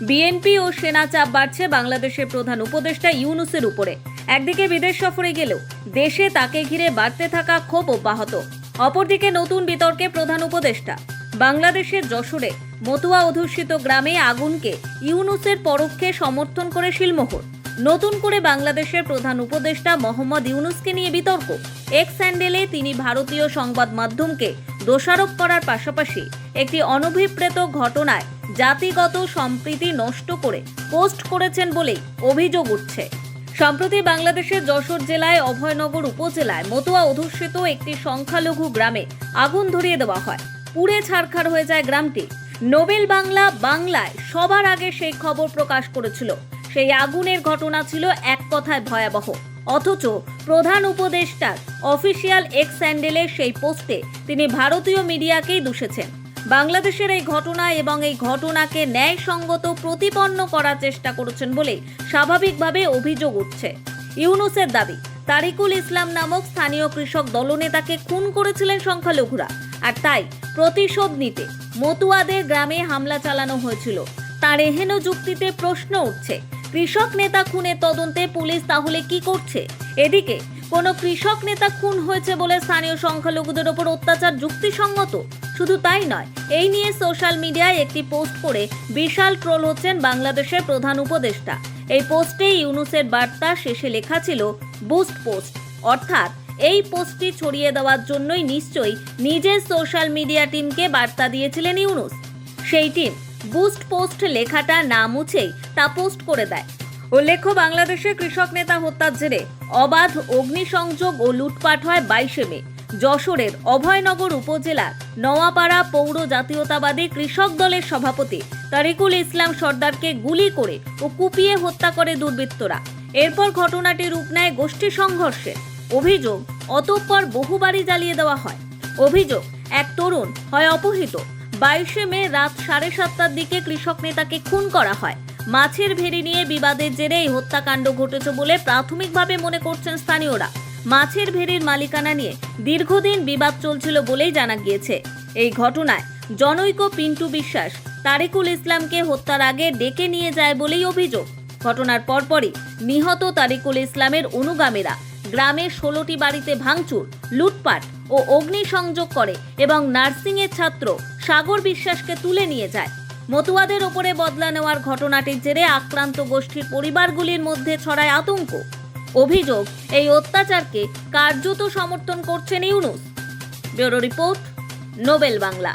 BNP ও সেনা চাপ বাড়ছে বাংলাদেশের প্রধান উপদেষ্টা ইউনূসের উপরে। একদিকে বিদেশ সফরে গেলেও দেশে তাকে ঘিরে বাড়তে থাকা ক্ষোভ অব্যাহত। অপরদিকে নতুন বিতর্কে প্রধান উপদেষ্টা। বাংলাদেশের যশোরে মতুয়া অধ্যুষিত গ্রামে আগুনকে ইউনূসের পরোক্ষে সমর্থন করে শিলমোহর। নতুন করে বাংলাদেশের প্রধান উপদেষ্টা মোহাম্মদ ইউনূসকে নিয়ে বিতর্ক। এক্স হ্যান্ডেলে তিনি ভারতীয় সংবাদ মাধ্যমকে দোষারোপ করার পাশাপাশি একটি অনভিপ্রেত ঘটনায় জাতিগত সম্প্রীতি নষ্ট করে পোস্ট করেছেন বলেই অভিযোগ উঠছে। সম্প্রতি বাংলাদেশের যশোর জেলায় অভয়নগর উপজেলায় মতুয়া অধ্যুষিত একটি সংখ্যালঘু গ্রামে আগুন ধরিয়ে দেওয়া হয়। পুড়ে ছারখার হয়ে যায় গ্রামটি। নোবেল বাংলা বাংলায় সবার আগে সেই খবর প্রকাশ করেছিল। সেই আগুনের ঘটনা ছিল এক কথায় ভয়াবহ। অথচ প্রধান উপদেষ্টার অফিসিয়াল এক্স হ্যান্ডেলে সেই পোস্টে তিনি ভারতীয় মিডিয়াকেই দুষেছেন। বাংলাদেশের এই ঘটনা এবং এই ঘটনাকে ন্যায়সঙ্গত প্রতিপন্ন করার চেষ্টা করেছেন বলেই স্বাভাবিকভাবে অভিযোগ উঠছে। ইউনূসের দাবি, তারিকুল ইসলাম নামক স্থানীয় কৃষক দলনেতাকে খুন করেছিলেন সংখ্যালঘুরা, আর তাই প্রতিশোধ নিতে মতুয়াদের গ্রামে হামলা চালানো হয়েছিল। তার এহেন যুক্তিতে প্রশ্ন উঠছে, কৃষক নেতা খুনের তদন্তে পুলিশ তাহলে কি করছে? এদিকে কোনো কৃষক নেতা খুন হয়েছে বলে স্থানীয় সংখ্যালঘুদের ওপর অত্যাচার যুক্তিসঙ্গত? শুধু তাই নয়, এই নিয়ে সোশ্যাল মিডিয়ায় একটি পোস্ট করে বিশাল ট্রোল হচ্ছেন বাংলাদেশের প্রধান উপদেষ্টা। এই পোস্টে ইউনূসের বার্তা শেষে লেখা ছিল বুস্ট পোস্ট, অর্থাৎ এই পোস্টটি ছড়িয়ে দেওয়ার জন্যই নিশ্চয়ই নিজের সোশ্যাল মিডিয়া টিমকে বার্তা দিয়েছিলেন ইউনূস। সেই টিম বুস্ট পোস্ট লেখাটা না মুছেই তা পোস্ট করে দেয়। উল্লেখ্য, বাংলাদেশের কৃষক নেতা হত্যার জেরে অবাধ অগ্নিসংযোগ ও লুটপাট হয় 22 মে। যশোরের অভয়নগর উপজেলার নওয়াপাড়া পৌর জাতীয়তাবাদী কৃষক দলের সভাপতি তারিকুল ইসলাম সর্দারকে গুলি করে ও কুপিয়ে হত্যা করে দুর্বৃত্তরা। এরপর ঘটনাটি রূপ নেয় গোষ্ঠী সংঘর্ষে। অভিযোগ, অতঃপর বহু বাড়ি জ্বালিয়ে দেওয়া হয়। অভিযোগ, এক তরুণ হয় অপহৃত। 22 মে রাত 7:30টার দিকে কৃষক নেতাকে খুন করা হয়। মাছের ভেড়ি নিয়ে বিবাদের জেরে এই হত্যাকাণ্ড ঘটেছে বলে প্রাথমিকভাবে মনে করছেন স্থানীয়রা। মাছের ভেড়ির মালিকানা নিয়ে দীর্ঘদিন বিবাদ চলছিল বলেই জানা গিয়েছে। এই ঘটনায় জনৈক পিন্টু বিশ্বাস তারিকুল ইসলামকে হত্যার আগে ডেকে নিয়ে যায় বলেই অভিযোগ। ঘটনার পরপরই নিহত তারিকুল ইসলামের অনুগামীরা গ্রামের 16টি বাড়িতে ভাঙচুর, লুটপাট ও অগ্নিসংযোগ করে এবং নার্সিংয়ের ছাত্র সাগর বিশ্বাসকে তুলে নিয়ে যায়। মতুয়াদের ওপরে বদলা নেওয়ার ঘটনাটির জেরে আক্রান্ত গোষ্ঠীর পরিবারগুলির মধ্যে ছড়ায় আতঙ্ক। অভিযোগ, এই অত্যাচারকে কার্যত সমর্থন করছেন Yunus. Bureau report, Nobel Bangla.